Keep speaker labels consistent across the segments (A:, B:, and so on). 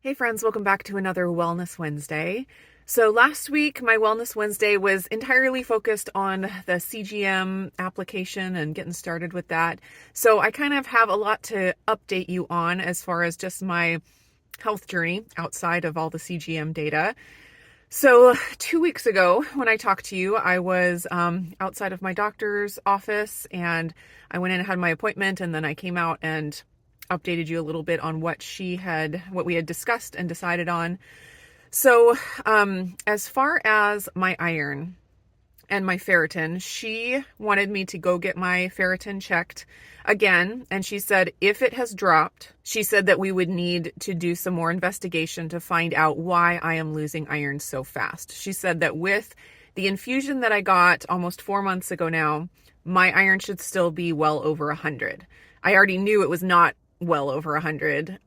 A: Hey friends, welcome back to another Wellness Wednesday. So last week, my Wellness Wednesday was entirely focused on the CGM application and getting started with that. So I kind of have a lot to update you on as far as just my health journey outside of all the CGM data. So 2 weeks ago, when I talked to you, I was outside of my doctor's office and I went in and had my appointment, and then I came out and updated you a little bit on what we had discussed and decided on. So, as far as my iron and my ferritin, she wanted me to go get my ferritin checked again. And she said, if it has dropped, she said that we would need to do some more investigation to find out why I am losing iron so fast. She said that with the infusion that I got almost 4 months ago now, my iron should still be well over 100. I already knew it was not well over 100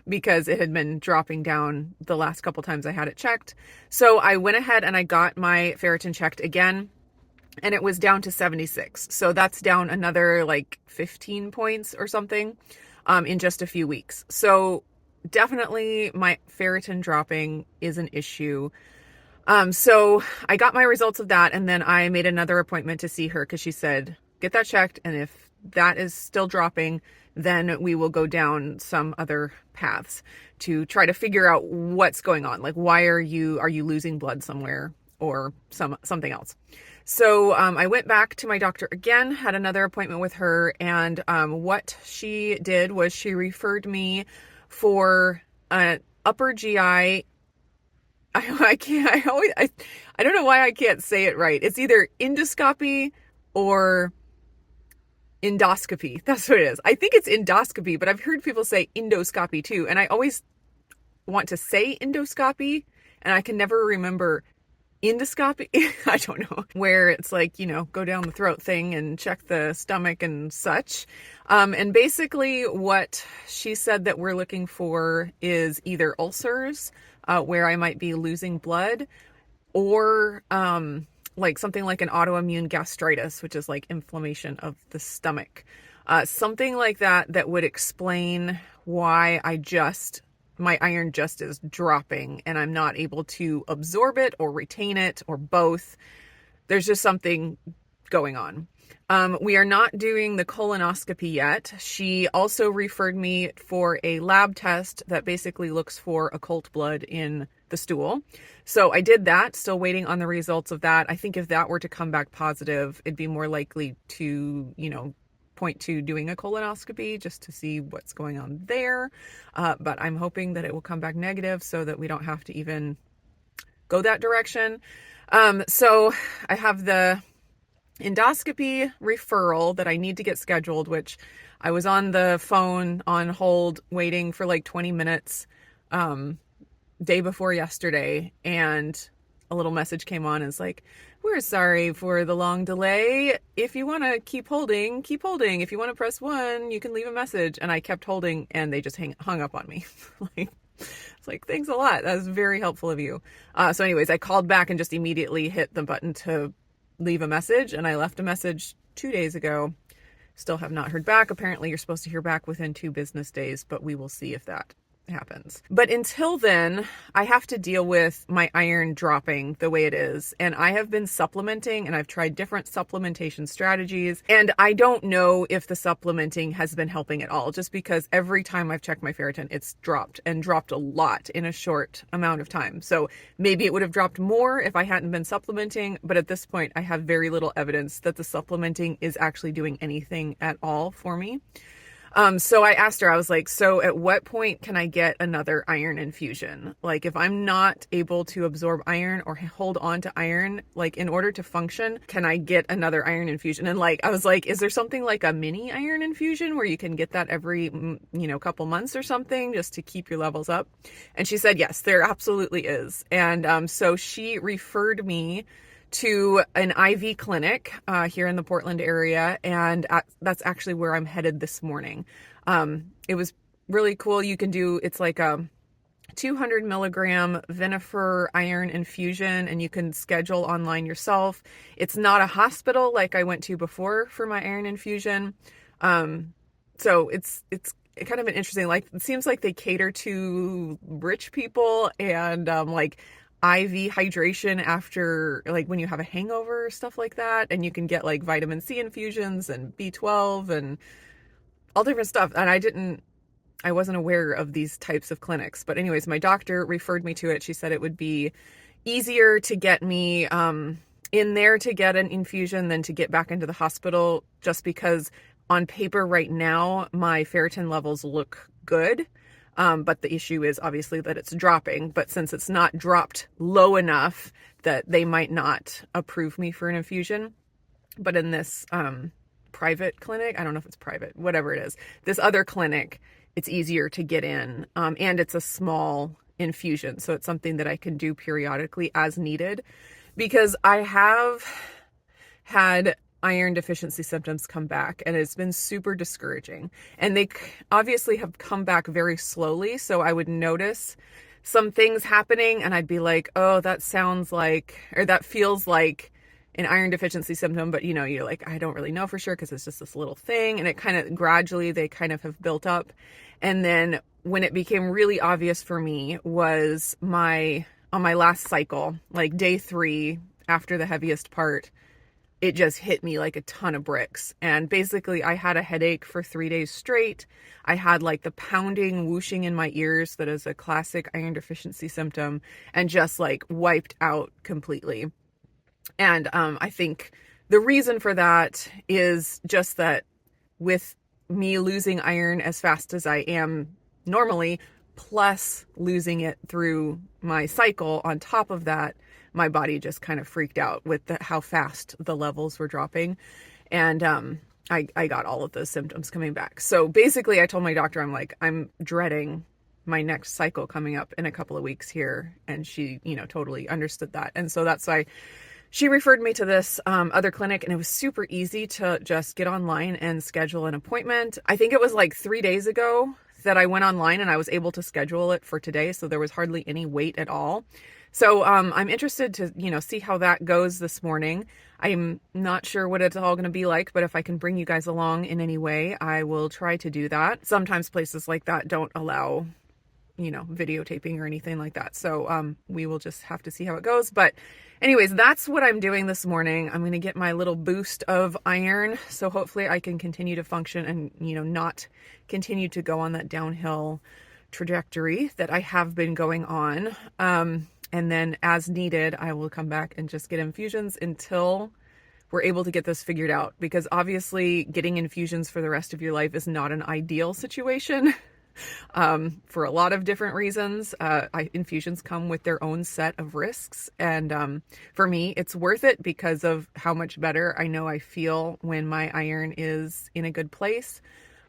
A: because it had been dropping down the last couple times I had it checked. So I went ahead and I got my ferritin checked again, and it was down to 76. So that's down another like 15 points or something in just a few weeks. So definitely my ferritin dropping is an issue. So I got my results of that, and then I made another appointment to see her because she said, get that checked, and if that is still dropping, then we will go down some other paths to try to figure out what's going on. Like, why are you losing blood somewhere or something else? So I went back to my doctor again, had another appointment with her, and what she did was she referred me for an upper GI. I don't know why I can't say it right. It's either endoscopy or endoscopy. That's what it is. I think it's endoscopy, but I've heard people say endoscopy too. And I always want to say endoscopy, and I can never remember endoscopy. I don't know, where it's like, go down the throat thing and check the stomach and such. And basically what she said that we're looking for is either ulcers, where I might be losing blood, or like something like an autoimmune gastritis, which is like inflammation of the stomach. Something like that would explain why my iron just is dropping and I'm not able to absorb it or retain it, or both. There's just something going on. We are not doing the colonoscopy yet. She also referred me for a lab test that basically looks for occult blood in the stool. So I did that, still waiting on the results of that. I think if that were to come back positive, it'd be more likely to, point to doing a colonoscopy just to see what's going on there. But I'm hoping that it will come back negative so that we don't have to even go that direction. So I have the endoscopy referral that I need to get scheduled, which I was on the phone on hold waiting for like 20 minutes day before yesterday, and a little message came on and it's like, we're sorry for the long delay. If you want to keep holding. If you want to press 1, you can leave a message. And I kept holding and they just hung up on me. It's like, thanks a lot. That was very helpful of you. So anyways, I called back and just immediately hit the button to leave a message, and I left a message 2 days ago. Still have not heard back. Apparently you're supposed to hear back within 2 business days, but we will see if that happens. But until then, I have to deal with my iron dropping the way it is. And I have been supplementing, and I've tried different supplementation strategies, and I don't know if the supplementing has been helping at all, just because every time I've checked my ferritin, it's dropped a lot in a short amount of time. So maybe it would have dropped more if I hadn't been supplementing, but at this point I have very little evidence that the supplementing is actually doing anything at all for me. So I asked her, I was like, so at what point can I get another iron infusion? Like, if I'm not able to absorb iron or hold on to iron, like, in order to function, can I get another iron infusion? And like, I was like, is there something like a mini iron infusion where you can get that every, couple months or something just to keep your levels up? And she said, yes, there absolutely is. And, so she referred me to an IV clinic here in the Portland area, and that's actually where I'm headed this morning. It was really cool. It's like a 200 milligram vinifer iron infusion, and you can schedule online yourself. It's not a hospital like I went to before for my iron infusion. So it's kind of an interesting, like, it seems like they cater to rich people and like IV hydration after, like, when you have a hangover, stuff like that. And you can get like vitamin C infusions and B12 and all different stuff. And I wasn't aware of these types of clinics. But anyways, my doctor referred me to it. She said it would be easier to get me in there to get an infusion than to get back into the hospital, just because on paper right now, my ferritin levels look good. But the issue is obviously that it's dropping. But since it's not dropped low enough, that they might not approve me for an infusion. But in this private clinic, I don't know if it's private, whatever it is, this other clinic, it's easier to get in. And it's a small infusion. So it's something that I can do periodically as needed, because I have had iron deficiency symptoms come back, and it's been super discouraging. And they obviously have come back very slowly. So I would notice some things happening and I'd be like, oh, that sounds like, or that feels like an iron deficiency symptom. But you know, you're like, I don't really know for sure, because it's just this little thing. And it kind of gradually, they kind of have built up. And then when it became really obvious for me was on my last cycle, like day 3 after the heaviest part, it just hit me like a ton of bricks. And basically I had a headache for 3 days straight. I had like the pounding, whooshing in my ears that is a classic iron deficiency symptom, and just like wiped out completely. And I think the reason for that is just that with me losing iron as fast as I am normally, plus losing it through my cycle on top of that, my body just kind of freaked out with how fast the levels were dropping. And I got all of those symptoms coming back. So basically I told my doctor, I'm like, I'm dreading my next cycle coming up in a couple of weeks here. And she, totally understood that. And so that's why she referred me to this other clinic, and it was super easy to just get online and schedule an appointment. I think it was like 3 days ago that I went online and I was able to schedule it for today. So there was hardly any wait at all. So I'm interested to, see how that goes this morning. I'm not sure what it's all going to be like, but if I can bring you guys along in any way, I will try to do that. Sometimes places like that don't allow, videotaping or anything like that. So we will just have to see how it goes. But anyways, that's what I'm doing this morning. I'm going to get my little boost of iron. So hopefully I can continue to function and, not continue to go on that downhill trajectory that I have been going on. And then as needed, I will come back and just get infusions until we're able to get this figured out. Because obviously getting infusions for the rest of your life is not an ideal situation. For a lot of different reasons. Infusions come with their own set of risks. And for me, it's worth it because of how much better I know I feel when my iron is in a good place.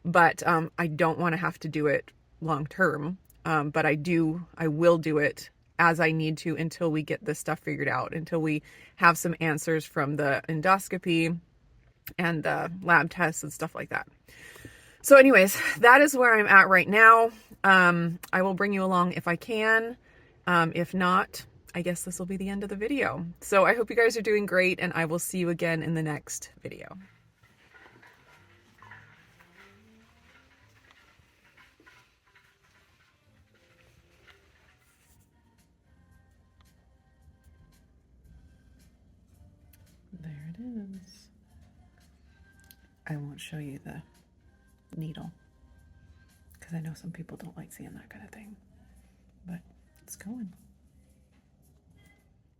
A: But I don't want to have to do it long term. But I will do it as I need to until we get this stuff figured out, until we have some answers from the endoscopy and the lab tests and stuff like that. So anyways, that is where I'm at right now. I will bring you along if I can. If not, I guess this will be the end of the video. So I hope you guys are doing great, and I will see you again in the next video. There it is. I won't show you the needle because I know some people don't like seeing that kind of thing, but it's going.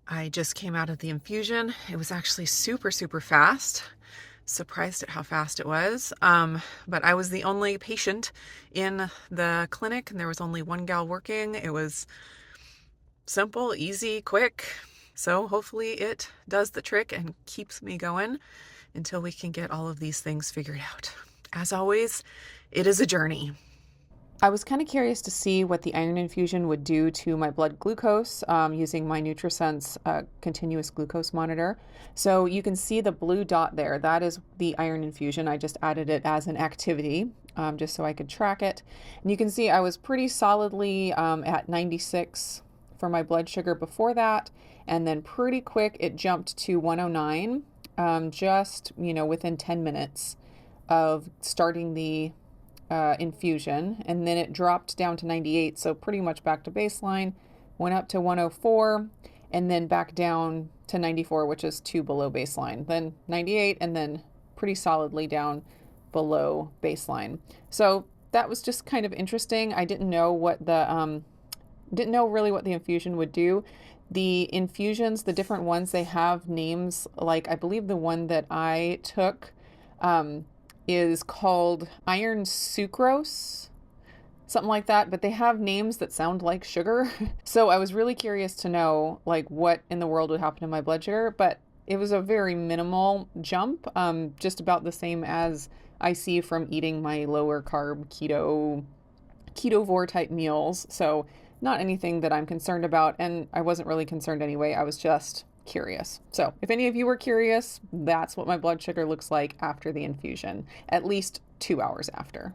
A: I just came out of the infusion. It was actually super, super fast. Surprised at how fast it was. But I was the only patient in the clinic, and there was only one gal working. It was simple, easy, quick. So hopefully it does the trick and keeps me going until we can get all of these things figured out. As always, it is a journey. I was kind of curious to see what the iron infusion would do to my blood glucose using my NutriSense continuous glucose monitor. So you can see the blue dot there. That is the iron infusion. I just added it as an activity just so I could track it. And you can see I was pretty solidly at 96 for my blood sugar before that. And then pretty quick, it jumped to 109 just, within 10 minutes of starting the infusion, and then it dropped down to 98, so pretty much back to baseline, went up to 104, and then back down to 94, which is 2 below baseline, then 98, and then pretty solidly down below baseline. So that was just kind of interesting. I didn't know what the didn't know really what the infusion would do. The infusions, the different ones, they have names. Like I believe the one that I took is called iron sucrose, something like that, but they have names that sound like sugar. So I was really curious to know like what in the world would happen to my blood sugar, but it was a very minimal jump, just about the same as I see from eating my lower carb ketovore type meals. So not anything that I'm concerned about, and I wasn't really concerned anyway. I was just curious. So if any of you were curious, that's what my blood sugar looks like after the infusion, at least 2 hours after.